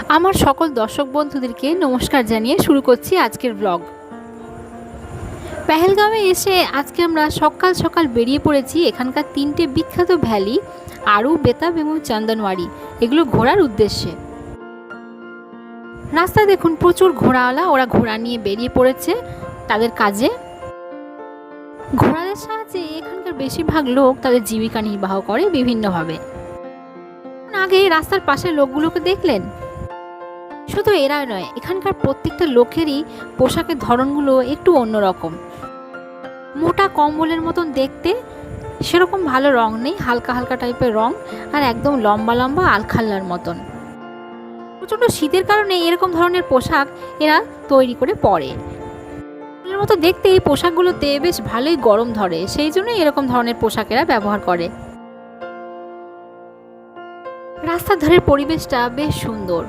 আমার সকল দর্শক বন্ধুদেরকে নমস্কার জানিয়ে শুরু করছি আজকের ব্লগ। পেহেলগামে এসে আজকে আমরা সকাল সকাল বেরিয়ে পড়েছি এখানকার 3টে বিখ্যাত ভ্যালি আরু, বেতাব এবং চন্দনওয়াড়ি এগুলো ঘোরার উদ্দেশ্যে। রাস্তায় দেখুন প্রচুর ঘোড়াওয়ালা, ওরা ঘোড়া নিয়ে বেরিয়ে পড়েছে তাদের কাজে। ঘোড়াদের সাহায্যে এখানকার বেশিরভাগ লোক তাদের জীবিকা নির্বাহ করে বিভিন্নভাবে। আগে রাস্তার পাশে লোকগুলোকে দেখলেন? শুধু এরা নয়, এখানকার প্রত্যেকটা লোকেরই পোশাকের ধরনগুলো একটু অন্যরকম। মোটা কম্বলের মতন দেখতে, সেরকম ভালো রং নেই, হালকা হালকা টাইপের রং, আর একদম লম্বা লম্বা আলখাল্লার মতন। প্রচণ্ড শীতের কারণে এরকম ধরনের পোশাক এরা তৈরি করে পরে। এর মতো দেখতে এই পোশাকগুলোতে বেশ ভালোই গরম ধরে, সেই জন্য এরকম ধরনের পোশাক এরা ব্যবহার করে। রাস্তার ধারের পরিবেশটা বেশ সুন্দর,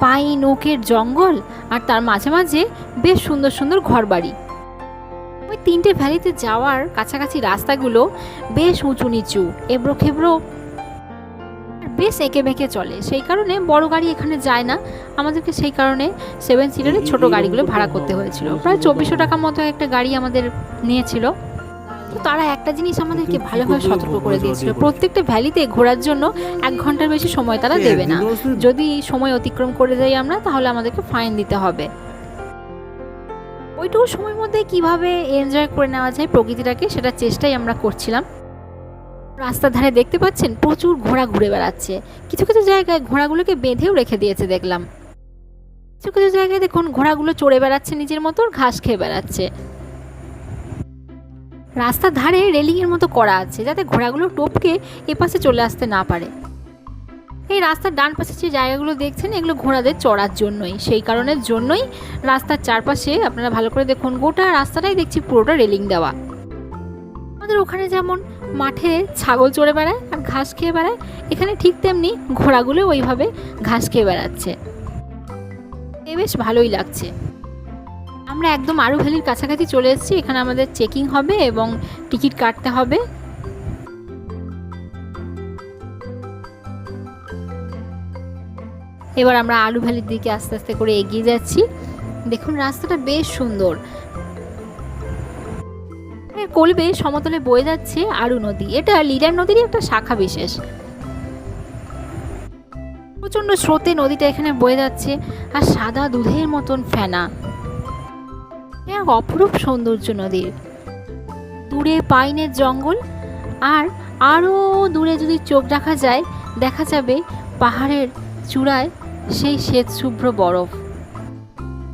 পাইন ওকের জঙ্গল, আর তার মাঝে মাঝে বেশ সুন্দর সুন্দর ঘরবাড়ি। ওই 3টে ভ্যালিতে যাওয়ার কাছাকাছি রাস্তাগুলো বেশ উঁচু নিচু, এবড়ো খেবড়ো, বেশ এঁকে বেঁকে চলে, সেই কারণে বড় গাড়ি এখানে যায় না। আমাদেরকে সেই কারণে 7 সিটারের ছোট গাড়িগুলো ভাড়া করতে হয়েছিল। প্রায় 2400 টাকার মতো একটা গাড়ি আমাদের নিয়েছিল। তো তারা একটা জিনিস আমাদেরকে ভালোভাবে সতর্ক করে দিয়েছিল, প্রত্যেকটা ভ্যালিতে ঘোরার জন্য 1 ঘন্টার বেশি সময় তারা দেবে না। যদি সময় অতিক্রম করে যাই আমরা, তাহলে আমাদেরকে ফাইন দিতে হবে। ওইটুকু সময়ের মধ্যে কিভাবে এনজয় করে নেওয়া যায় প্রকৃতিটাকে, সেটা চেষ্টাই আমরা করছিলাম। রাস্তার ধারে দেখতে পাচ্ছেন প্রচুর ঘোড়া ঘুরে বেড়াচ্ছে। কিছু কিছু জায়গায় ঘোড়াগুলোকে বেঁধেও রেখে দিয়েছে দেখলাম। কিছু কিছু জায়গায় দেখুন ঘোড়াগুলো চড়ে বেড়াচ্ছে, নিজের মতো ঘাস খেয়ে বেড়াচ্ছে। রাস্তার ধারে রেলিংয়ের মতো করা আছে, যাতে ঘোড়াগুলো টপকে এপাশে চলে আসতে না পারে। এই রাস্তার ডান পাশে যে জায়গাগুলো দেখছেন, এগুলো ঘোড়াদের চড়ার জন্যই, সেই কারণের জন্যই রাস্তার চারপাশে আপনারা ভালো করে দেখুন, গোটা রাস্তাটাই দেখছি পুরোটা রেলিং দেওয়া। আমাদের ওখানে যেমন মাঠে ছাগল চড়ে বেড়ায় আর ঘাস খেয়ে বেড়ায়, এখানে ঠিক তেমনি ঘোড়াগুলো ওইভাবে ঘাস খেয়ে বেড়াচ্ছে। বেশ ভালোই লাগছে। আমরা একদম আরু ভ্যালির কাছাকাছি চলে এসেছি। এখানে আমাদের চেকিং হবে এবং টিকিট কাটতে হবে। এবার আমরা আরু ভ্যালির দিকে আস্তে আস্তে করে এগিয়ে যাচ্ছি। দেখুন রাস্তাটা বেশ সুন্দর। কোল বেয়ে সমতলে বয়ে যাচ্ছে আরু নদী। এটা লিডার নদীরই একটা শাখা বিশেষ। প্রচন্ড স্রোতে নদীটা এখানে বয়ে যাচ্ছে, আর সাদা দুধের মতন ফেনা, এক অপরূপ সৌন্দর্য নদীর। দূরে পাইনের জঙ্গল, আর আরও দূরে যদি চোখ রাখা যায়, দেখা যাবে পাহাড়ের চূড়ায় সেই শ্বেত শুভ্র বরফ।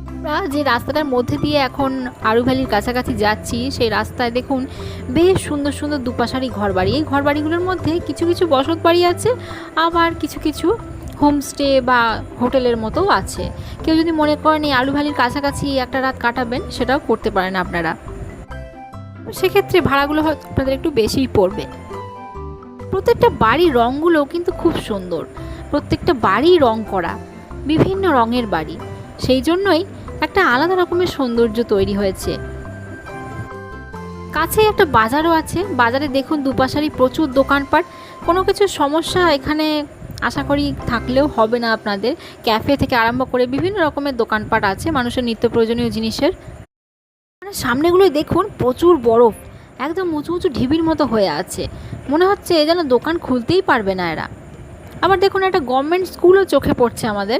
আমরা যে রাস্তাটার মধ্যে দিয়ে এখন আরু ভ্যালির কাছাকাছি যাচ্ছি, সেই রাস্তায় দেখুন বেশ সুন্দর সুন্দর দুপাশারি ঘরবাড়ি। এই ঘরবাড়িগুলোর মধ্যে কিছু কিছু বসত বাড়ি আছে, আবার কিছু কিছু হোমস্টে বা হোটেলের মতোও আছে। কেউ যদি মনে করেন এই আরু ভ্যালির কাছাকাছি একটা রাত কাটাবেন, সেটাও করতে পারেন আপনারা। সেক্ষেত্রে ভাড়াগুলো হয়তো আপনাদের একটু বেশিই পড়বে। প্রত্যেকটা বাড়ির রঙগুলো কিন্তু খুব সুন্দর, প্রত্যেকটা বাড়ি রং করা, বিভিন্ন রঙের বাড়ি, সেই জন্যই একটা আলাদা রকমের সৌন্দর্য তৈরি হয়েছে। কাছে একটা বাজারও আছে। বাজারে দেখুন দুপাশারি প্রচুর দোকানপাট। কোনো কিছু সমস্যা এখানে আশা করি থাকলেও হবে না আপনাদের। ক্যাফে থেকে আরম্ভ করে বিভিন্ন রকমের দোকানপাট আছে মানুষের নিত্য প্রয়োজনীয় জিনিসের। মানে সামনেগুলোই দেখুন প্রচুর বরফ, একদম উঁচু উঁচু ঢিবির মতো হয়ে আছে। মনে হচ্ছে যেন দোকান খুলতেই পারবে না এরা। আবার দেখুন একটা গভর্নমেন্ট স্কুলও চোখে পড়ছে আমাদের,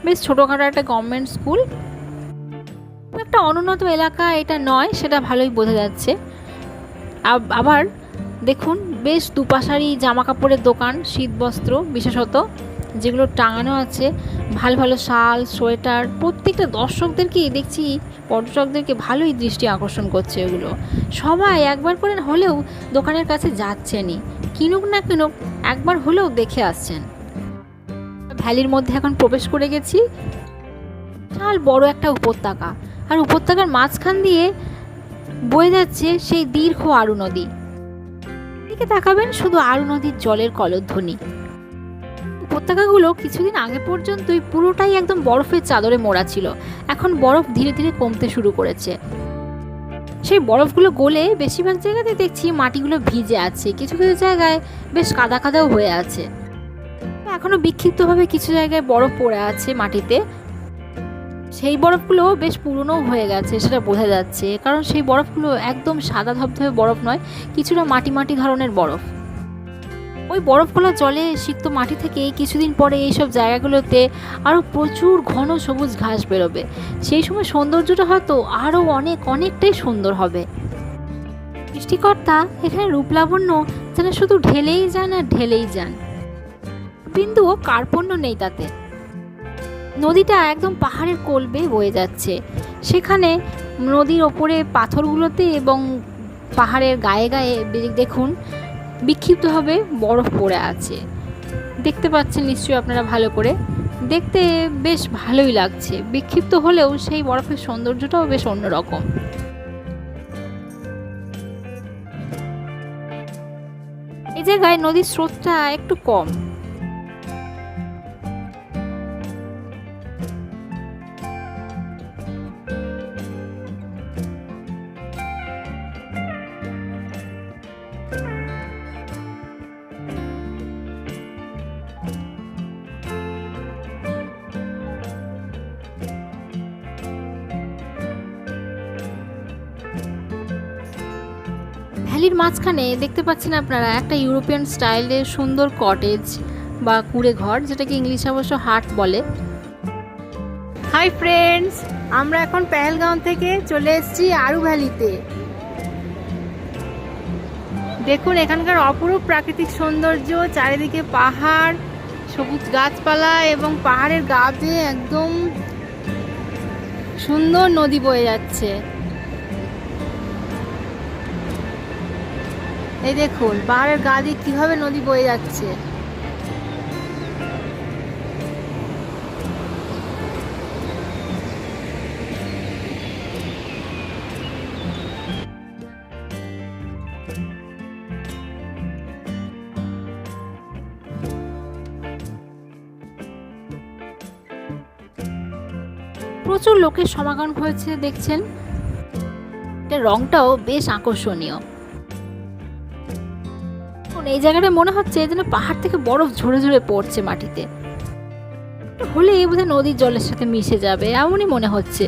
বেশ ছোটোখাটো একটা গভর্নমেন্ট স্কুল। একটা অনুন্নত এলাকা এটা নয়, সেটা ভালোই বোঝা যাচ্ছে। আবার দেখুন বেশ দুপাশারি জামা কাপড়ের দোকান, শীতবস্ত্র বিশেষত যেগুলো টাঙানো আছে, ভালো ভালো শাল, সোয়েটার। প্রত্যেকটা দর্শকদেরকেই দেখছি, পর্যটকদেরকে ভালোই দৃষ্টি আকর্ষণ করছে এগুলো। সবাই একবার করে হলেও দোকানের কাছে যাচ্ছেনই, কিনুক না কিনুক একবার হলেও দেখে আসছেন। ভ্যালির মধ্যে এখন প্রবেশ করে গেছি। বিশাল বড় একটা উপত্যকা, আর উপত্যকার মাঝখান দিয়ে বয়ে যাচ্ছে সেই দীর্ঘ আরু নদী। এদিকে তাকাবেন শুধু আরু নদীর জলের কলধ্বনি। উপত্যকাগুলো কিছুদিন আগে পর্যন্তই পুরোটাই একদম বরফের চাদরে মোড়া ছিল, এখন বরফ ধীরে ধীরে কমতে শুরু করেছে। সেই বরফগুলো গলে বেশিরভাগ জায়গাতে দেখছি মাটিগুলো ভিজে আছে, কিছু কিছু জায়গায় বেশ কাদা কাদাও হয়ে আছে। এখনো বিক্ষিপ্তভাবে কিছু জায়গায় বরফ পড়ে আছে মাটিতে। সেই বরফগুলো বেশ পুরনো হয়ে গেছে, সেটা বোঝা যাচ্ছে, কারণ সেই বরফগুলো একদম সাদা ধবধবে বরফ নয়, কিছুটা মাটি মাটি ধরনের বরফ। ওই বরফগুলো জলে সিক্ত মাটি থেকে কিছুদিন পরে এইসব জায়গাগুলোতে আরও প্রচুর ঘন সবুজ ঘাস বেরোবে। সেই সময় সৌন্দর্যটা হয়তো আরও অনেকটাই সুন্দর হবে। সৃষ্টিকর্তা এখানে রূপলাবণ্য যেন শুধু ঢেলেই যান আর ঢেলেই যান, বিন্দুও কার্পণ্য নেই তাতে। নদীটা একদম পাহাড়ের কোল বেয়ে বয়ে যাচ্ছে। সেখানে নদীর ওপরে পাথরগুলোতে এবং পাহাড়ের গায়ে গায়ে দেখুন বিক্ষিপ্তভাবে বরফ পড়ে আছে। দেখতে পাচ্ছেন নিশ্চয়ই আপনারা ভালো করে, দেখতে বেশ ভালোই লাগছে। বিক্ষিপ্ত হলেও সেই বরফের সৌন্দর্যটাও বেশ অন্যরকম। এই জায়গায় নদীর স্রোতটা একটু কম। ভ্যালির মাঝখানে দেখতে পাচ্ছেন আপনারা একটা ইউরোপিয়ান স্টাইলের সুন্দর কটেজ বা কুঁড়ে ঘর, যেটাকে ইংলিশে অবশ্য হাট বলে। হাই ফ্রেন্ডস, আমরা এখন পেহেলগাঁও থেকে চলে এসেছি আরু ভ্যালিতে। দেখুন এখানকার অপরূপ প্রাকৃতিক সৌন্দর্য, চারিদিকে পাহাড়, সবুজ গাছপালা এবং পাহাড়ের গা বেয়ে একদম সুন্দর নদী বয়ে যাচ্ছে। এই দেখুন পাহাড়ের গা দিয়ে কিভাবে নদী বয়ে যাচ্ছে। প্রচুর লোকের সমাগম হয়েছে দেখছেন, রংটাও বেশ আকর্ষণীয়। এই জায়গাটা মনে হচ্ছে যেন পাহাড় থেকে বরফ ঝরে ঝরে পড়ছে মাটিতে, হলে এই বোধহয় নদীর জলের সাথে মিশে যাবে এমনই মনে হচ্ছে।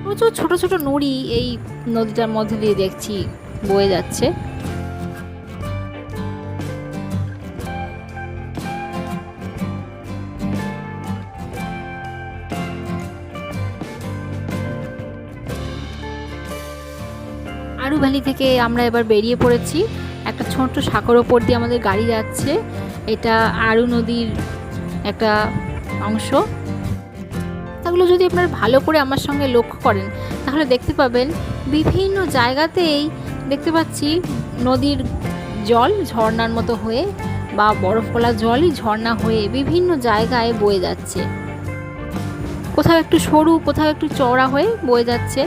প্রচুর ছোট ছোট নুড়ি এই নদীটার মধ্যে দিয়ে দেখছি বয়ে যাচ্ছে। আরু ভ্যালি থেকে আমরা এবার বেরিয়ে পড়েছি। একটা ছোট্ট সাঁকোর ওপর দিয়ে আমাদের গাড়ি যাচ্ছে। এটা আরু নদীর একটা অংশ। তাগুলো যদি আপনারা ভালো করে আমার সঙ্গে লক্ষ্য করেন তাহলে দেখতে পাবেন বিভিন্ন জায়গাতেই দেখতে পাচ্ছি নদীর জল ঝর্ণার মতো হয়ে বা বরফ গলা জলই ঝর্ণা হয়ে বিভিন্ন জায়গায় বয়ে যাচ্ছে। কোথাও একটু সরু, কোথাও একটু চওড়া হয়ে বয়ে যাচ্ছে।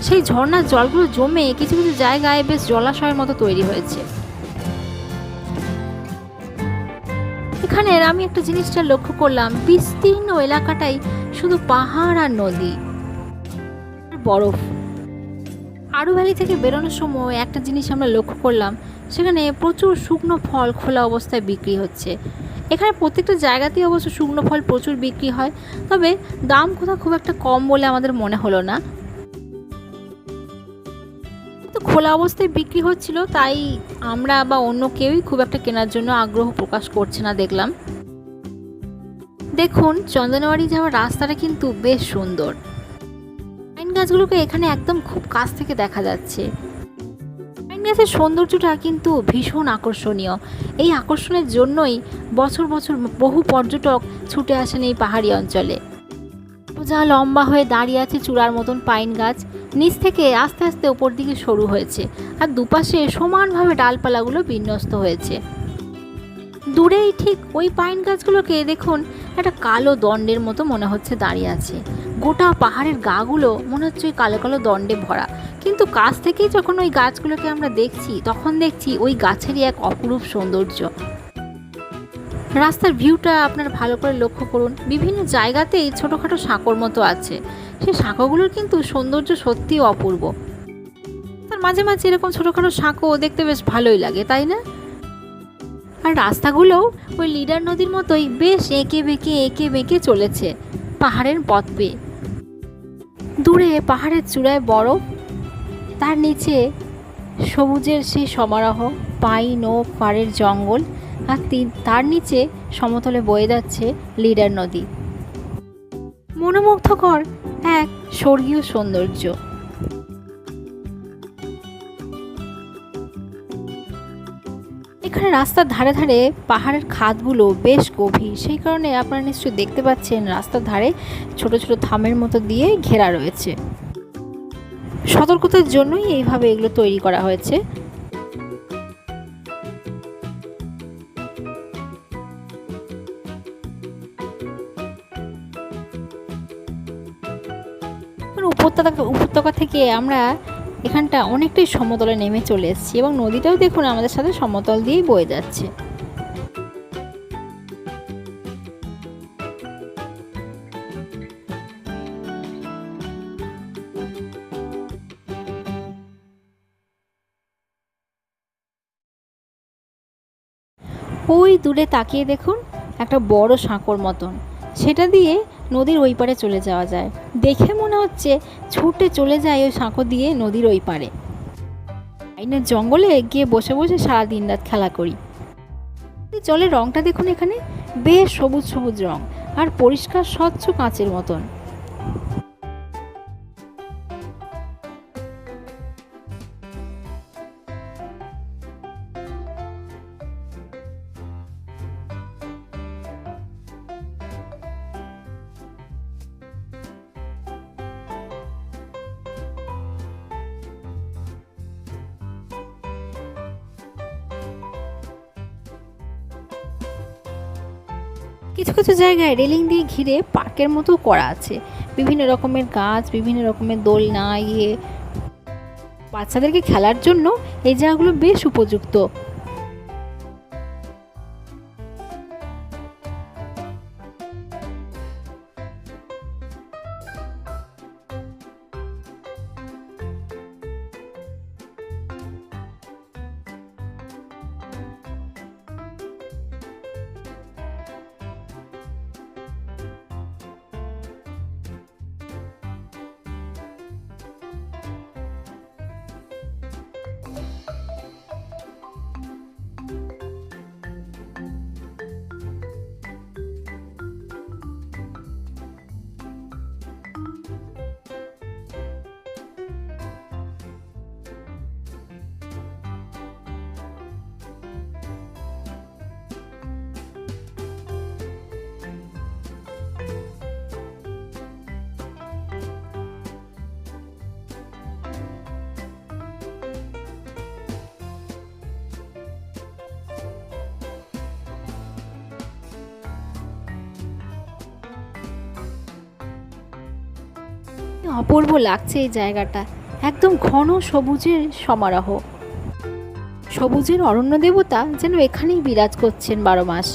সেই ঝর্ণার জলগুলো জমে কিছু কিছু জায়গায় বেশ জলাশয়ের মতো তৈরি হয়েছে। এখানে আমি একটা জিনিসটা লক্ষ্য করলাম, বিস্তীর্ণ এলাকাটাই শুধু পাহাড় আর নদী, বরফ। আরু ভ্যালি থেকে বেরোনোর সময় একটা জিনিস আমরা লক্ষ্য করলাম, সেখানে প্রচুর শুকনো ফল খোলা অবস্থায় বিক্রি হচ্ছে। এখানে প্রত্যেকটা জায়গাতেই অবশ্য শুকনো ফল প্রচুর বিক্রি হয়, তবে দাম কোথাও খুব একটা কম বলে আমাদের মনে হলো না। তো খোলা অবস্থায় বিক্রি হচ্ছিল, তাই আমরা বা অন্য কেউই খুব একটা কেনার জন্য আগ্রহ প্রকাশ করছে না দেখলাম। দেখুন চন্দনওয়ারি যাওয়ার রাস্তাটা কিন্তু বেশ সুন্দর। পাইন গাছগুলোকে এখানে একদম খুব কাছ থেকে দেখা যাচ্ছে। পাইন গাছের সৌন্দর্যটা কিন্তু ভীষণ আকর্ষণীয়। এই আকর্ষণের জন্যই বছর বছর বহু পর্যটক ছুটে আসেন এই পাহাড়ি অঞ্চলে। যা লম্বা হয়ে দাঁড়িয়ে আছে চূড়ার মতন পাইন গাছ, নিচ থেকে আস্তে আস্তে ওপর দিকে সরু হয়েছে, আর দুপাশে সমানভাবে ডালপালাগুলো বিন্যস্ত হয়েছে। দূরেই ঠিক ওই পাইন গাছগুলোকে দেখুন একটা কালো দণ্ডের মতো মনে হচ্ছে দাঁড়িয়ে আছে। গোটা পাহাড়ের গাগুলো মনে হচ্ছে ওই কালো কালো দণ্ডে ভরা, কিন্তু কাছ থেকেই যখন ওই গাছগুলোকে আমরা দেখছি তখন দেখছি ওই গাছেরই এক অপরূপ সৌন্দর্য। রাস্তার ভিউটা আপনার ভালো করে লক্ষ্য করুন, বিভিন্ন জায়গাতেই ছোটোখাটো সাঁকোর মতো আছে। সেই সাঁকোগুলোর কিন্তু সৌন্দর্য সত্যিই অপূর্ব। তার মাঝে মাঝে এরকম ছোটোখাটো সাঁকো দেখতে বেশ ভালোই লাগে, তাই না? আর রাস্তাগুলোও ওই লিডার নদীর মতোই বেশ এঁকে বেঁকে চলেছে পাহাড়ের পথ বেয়ে। দূরে পাহাড়ের চূড়ায় বরফ, তার নিচে সবুজের সেই সমারোহ, পাইন ও পাড়ের জঙ্গল, আর তার নিচে সমতলে বয়ে যাচ্ছে লিডার নদী। মনোমুগ্ধকর এক স্বর্গীয় সৌন্দর্য। এখানে রাস্তার ধারে ধারে পাহাড়ের খাদগুলো বেশ গভীর, সেই কারণে আপনারা নিশ্চয়ই দেখতে পাচ্ছেন রাস্তার ধারে ছোট ছোট থামের মতো দিয়ে ঘেরা রয়েছে। সতর্কতার জন্যই এইভাবে এগুলো তৈরি করা হয়েছে। উপত্যকা থেকে আমরা এখানটা অনেকটাই সমতলে নেমে চলে এসেছি এবং নদীটাও দেখুন আমাদের সাথে সমতল দিয়েই বয়ে যাচ্ছে। ওই দূরে তাকিয়ে দেখুন একটা বড় সাঁকোর মতন, সেটা দিয়ে নদীর ওই পারে চলে যাওয়া যায়। দেখে মনে হচ্ছে ছুটে চলে যায় ওই সাঁকো দিয়ে নদীর ওই পারে। আইনের জঙ্গলে গিয়ে বসে বসে সারা দিন রাত খেলা করি। জলের রংটা দেখুন, এখানে বেশ সবুজ সবুজ রং আর পরিষ্কার স্বচ্ছ কাঁচের মতন। কিছু কিছু জায়গায় রেলিং দিয়ে ঘিরে পার্কের মতো করা আছে, বিভিন্ন রকমের গাছ, বিভিন্ন রকমের দোলনা, বাচ্চাদেরকে খেলার জন্য এই জায়গাগুলো বেশ উপযুক্ত। অপূর্ব লাগছে এই জায়গাটা, একদম ঘন সবুজের সমারোহ। সবুজের অরণ্য দেবতা যেন এখানেই বিরাজ করছেন 12 মাস।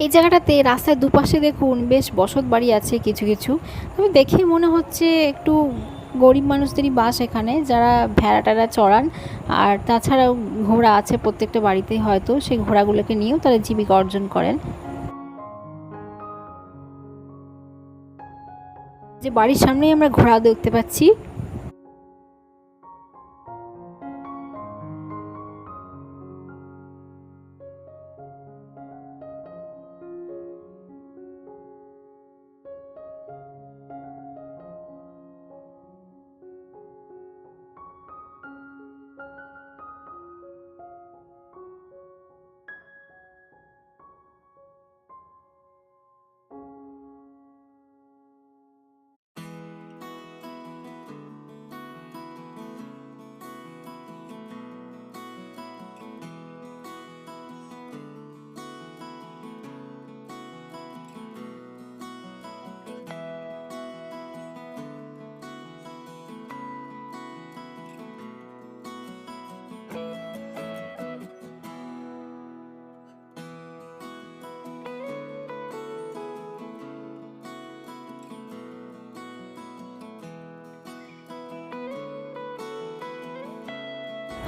এই জায়গাটাতে রাস্তার দুপাশে দেখুন বেশ বসত বাড়ি আছে কিছু কিছু, তবে দেখে মনে হচ্ছে একটু গরিব মানুষদেরই বাস এখানে, যারা ভেড়া টেড়া চড়ান। আর তাছাড়াও ঘোড়া আছে প্রত্যেকটা বাড়িতেই, হয়তো সেই ঘোড়াগুলোকে নিয়েও তারা জীবিকা অর্জন করেন। যে বাড়ির সামনেই আমরা ঘোড়া দেখতে পাচ্ছি।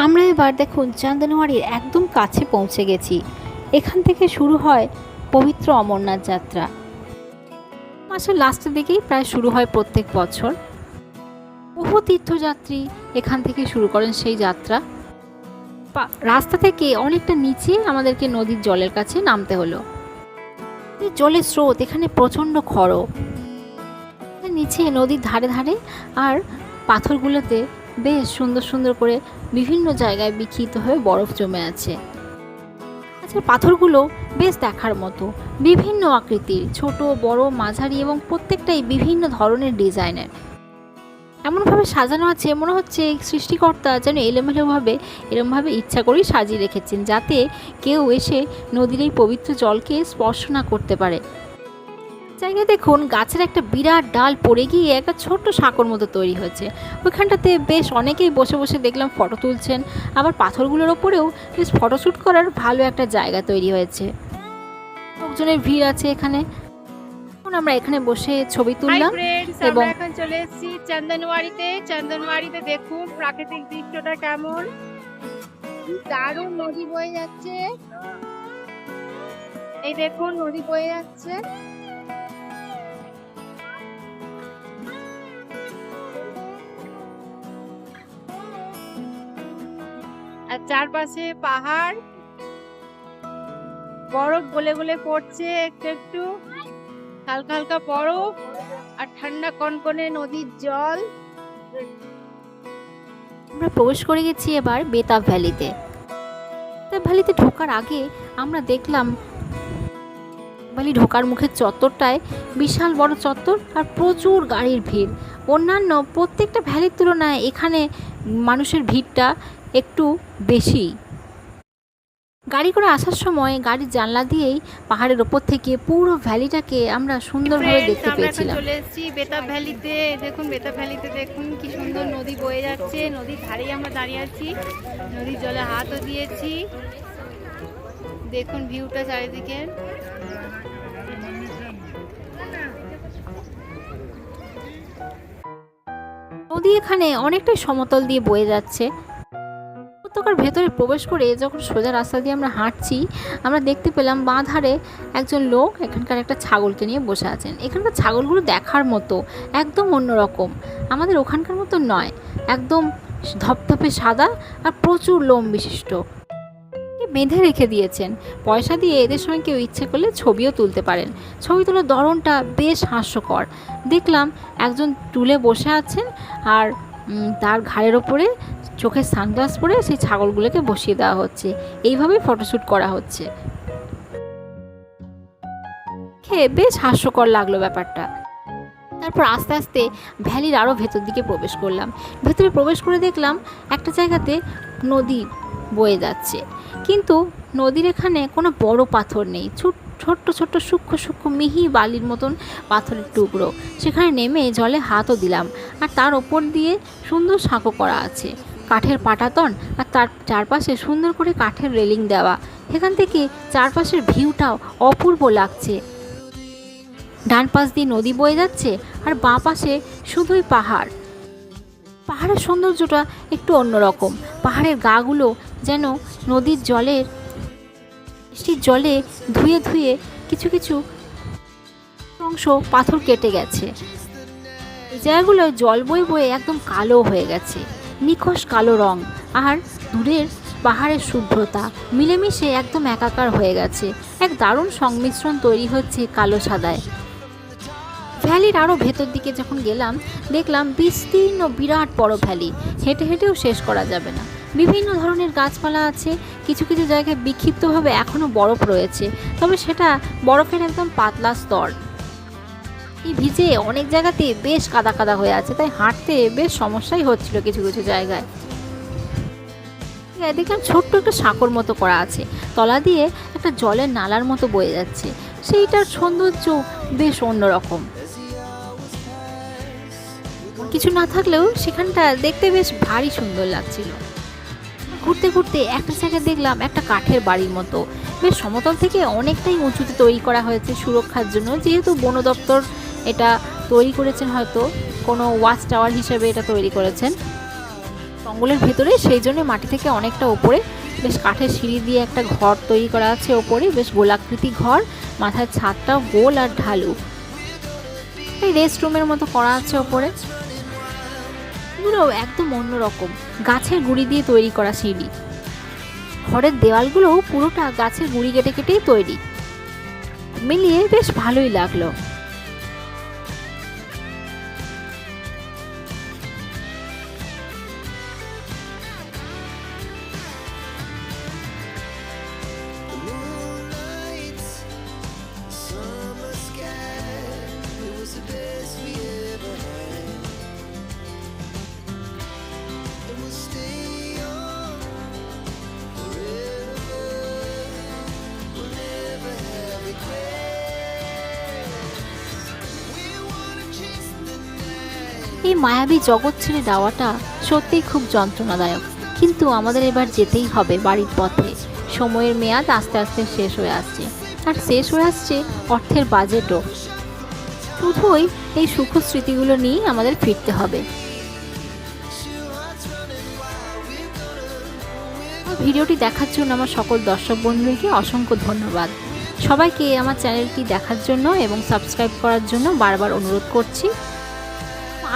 আমরা এবার দেখুন চান্দনওয়াড়ির একদম কাছে পৌঁছে গেছি। এখান থেকে শুরু হয় পবিত্র অমরনাথ যাত্রা। মাসের লাস্টের দিকেই প্রায় শুরু হয় প্রত্যেক বছর। বহু তীর্থযাত্রী এখান থেকে শুরু করেন সেই যাত্রা। রাস্তা থেকে অনেকটা নিচে আমাদেরকে নদীর জলের কাছে নামতে হলো। জলের স্রোত এখানে প্রচণ্ড খড়ো, নিচে নদীর ধারে ধারে আর পাথরগুলোতে বেশ সুন্দর সুন্দর করে বিভিন্ন জায়গায় বিক্ষিপ্ত হয়ে বরফ জমে আছে। আচ্ছা, পাথরগুলো বেশ দেখার মতো, বিভিন্ন আকৃতির, ছোট বড় মাঝারি এবং প্রত্যেকটাই বিভিন্ন ধরনের ডিজাইনের। এমনভাবে সাজানো আছে মনে হচ্ছে সৃষ্টিকর্তা যেন এরমভাবে ইচ্ছা করেই সাজিয়ে রেখেছেন, যাতে কেউ এসে নদীর এই পবিত্র জলকে স্পর্শ না করতে পারে। জায়গায় দেখুন গাছের একটা বিরাট ডাল পড়ে গিয়ে একটা ছোট্ট সাঁকোর মতো তৈরি হয়েছে। ওইখানটাতে বেশ অনেকেই বসে বসে দেখলাম ফটো তুলছেন। আবার পাথরগুলোর ওপরেও বেশ ফটোশ্যুট করার ভালো একটা জায়গা তৈরি হয়েছে। লোকজনের ভিড় আছে এখানে। এখন আমরা এখানে বসে ছবি তুললাম এবং এখন চলে এসেছি চান্দনওয়াড়িতে। চান্দনওয়াড়িতে দেখুন প্রাকৃতিক দৃশ্যটা কেমন, দারুণ নদী বয়ে যাচ্ছে। এই দেখুন নদী বয়ে যাচ্ছে। আর চারপাশে পাহাড়, বরফ গলে গলে পড়ছে একটু একটু, হালকা হালকা বরফ আর ঠান্ডা কনকনে নদীর জল। আমরা প্রবেশ করে গেছি এবার বেতাব ভ্যালিতে। বেতাব ভ্যালিতে ঢোকার আগে আমরা দেখলাম ভ্যালি ঢোকার মুখের চত্বরটায় বিশাল বড় চত্বর আর প্রচুর গাড়ির ভিড়। অন্যান্য প্রত্যেকটা ভ্যালির তুলনায় এখানে মানুষের ভিড়টা একটু বেশি। গাড়ি করে আসার সময় গাড়ির জানলা দিয়েই পাহাড়ের ওপর থেকে পুরো ভ্যালিটাকে আমরা সুন্দরভাবে দেখতে পেয়েছিলাম। চলে এসেছি বেতাব ভ্যালিতে। দেখুন বেতাব ভ্যালিতে দেখুন কি সুন্দর নদী বয়ে যাচ্ছে। নদীর ধারেই আমরা দাঁড়িয়ে আছি, নদীর জলে হাতও দিয়েছি। দেখুন ভিউটা চারিদিকে। নদী এখানে অনেকটাই সমতল দিয়ে বয়ে যাচ্ছে। উপত্যকার ভেতরে প্রবেশ করে যখন সোজা রাস্তা দিয়ে আমরা হাঁটছি, আমরা দেখতে পেলাম বাঁ ধারে একজন লোক এখানকার একটা ছাগলকে নিয়ে বসে আছেন। এখানকার ছাগলগুলো দেখার মতো, একদম অন্যরকম, আমাদের ওখানকার মতো নয়, একদম ধপধপে সাদা আর প্রচুর লোম বিশিষ্ট। বেঁধে রেখে দিয়েছেন, পয়সা দিয়ে এদের সঙ্গে কেউ ইচ্ছে করলে ছবিও তুলতে পারেন। ছবি তোলার ধরনটা বেশ হাস্যকর। দেখলাম একজন টুলে বসে আছেন আর তার ঘাড়ের ওপরে চোখের সানগ্লাস পরে সেই ছাগলগুলোকে বসিয়ে দেওয়া হচ্ছে। এইভাবেই ফটোশ্যুট করা হচ্ছে। খেয়ে বেশ হাস্যকর লাগলো ব্যাপারটা। তারপর আস্তে আস্তে ভ্যালির আরও ভেতর দিকে প্রবেশ করলাম। ভেতরে প্রবেশ করে দেখলাম একটা জায়গাতে নদী বয়ে যাচ্ছে, কিন্তু নদীর এখানে কোনো বড় পাথর নেই, ছোট্ট ছোট্ট সূক্ষ্ম সূক্ষ্ম মিহি বালির মতন পাথরের টুকরো। সেখানে নেমে জলে হাতও দিলাম, আর তার ওপর দিয়ে সুন্দর সাঁকো করা আছে। কাঠের পাটাতন আর তার চারপাশে সুন্দর করে কাঠের রেলিং দেওয়া। এখান থেকে চারপাশের ভিউটাও অপূর্ব লাগছে। ডান পাশ দিয়ে নদী বয়ে যাচ্ছে আর বাঁ পাশে শুধুই পাহাড়। পাহাড়ের সৌন্দর্যটা একটু অন্যরকম। পাহাড়ের গাগুলো যেন নদীর জলের বৃষ্টির জলে ধুয়ে ধুয়ে কিছু কিছু অংশ পাথর কেটে গেছে। এই জায়গাগুলো জল বয়ে বয়ে একদম কালো হয়ে গেছে, নিখোঁজ কালো রং আর দূরের পাহাড়ের শুভ্রতা মিলেমিশে একদম একাকার হয়ে গেছে। এক দারুণ সংমিশ্রণ তৈরি হচ্ছে কালো সাদায়। ভ্যালির আরও ভেতর দিকে যখন গেলাম দেখলাম বিস্তীর্ণ বিরাট বড় ভ্যালি, হেঁটে হেঁটেও শেষ করা যাবে না। বিভিন্ন ধরনের গাছপালা আছে, কিছু কিছু জায়গায় বিক্ষিপ্তভাবে এখনও বরফ রয়েছে, তবে সেটা বরফের একদম পাতলা স্তর। এই ভিজে অনেক জায়গাতে বেশ কাদা কাদা হয়ে আছে, তাই হাঁটতে বেশ সমস্যাই হচ্ছিল কিছু কিছু জায়গায়। দেখলাম ছোট্ট একটা সাঁকোর মতো করা আছে, তলা দিয়ে একটা জলের নালার মতো বয়ে যাচ্ছে, সেইটার সৌন্দর্য বেশ অন্যরকম। কিছু না থাকলেও সেখানটা দেখতে বেশ ভারী সুন্দর লাগছিল। ঘুরতে ঘুরতে একটা জায়গায় দেখলাম একটা কাঠের বাড়ির মতো, বেশ সমতল থেকে অনেকটাই উঁচুতে তৈরি করা হয়েছে সুরক্ষার জন্য, যেহেতু বন দপ্তর এটা তৈরি করেছেন, হয়তো কোনো ওয়াচ টাওয়ার হিসেবে এটা তৈরি করেছেন জঙ্গলের ভেতরে, সেই জন্য মাটি থেকে অনেকটা ওপরে বেশ কাঠের সিঁড়ি দিয়ে একটা ঘর তৈরি করা আছে ওপরে, বেশ গোলাকৃতি ঘর, মাথার ছাদটাও গোল আর ঢালু। এই রেস্ট রুমের মতো করা আছে ওপরে। এগুলো একদম অন্যরকম, গাছের গুঁড়ি দিয়ে তৈরি করা সিঁড়ি। ঘরের দেওয়ালগুলোও পুরোটা গাছের গুঁড়ি কেটে কেটেই তৈরি, মিলিয়ে বেশ ভালোই লাগলো। এই মায়াবী জগৎ ছেড়ে যাওয়াটা সত্যিই খুব যন্ত্রণাদায়ক, কিন্তু আমাদের এবার যেতেই হবে বাড়ির পথে। সময়ের মেয়াদ আস্তে আস্তে শেষ হয়ে আসছে, আর শেষ হয়ে আসছে অর্থের বাজেটও। শুধুই এই সুখ স্মৃতিগুলো নিয়েই আমাদের ফিরতে হবে। ভিডিওটি দেখার জন্য আমার সকল দর্শক বন্ধুদেরকে অসংখ্য ধন্যবাদ। সবাইকে আমার চ্যানেলটি দেখার জন্য এবং সাবস্ক্রাইব করার জন্য বারবার অনুরোধ করছি।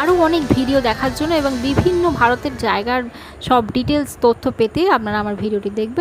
আরও অনেক ভিডিও দেখার জন্য এবং বিভিন্ন ভারতের জায়গার সব ডিটেলস তথ্য পেতে আপনারা আমার ভিডিওটি দেখবেন।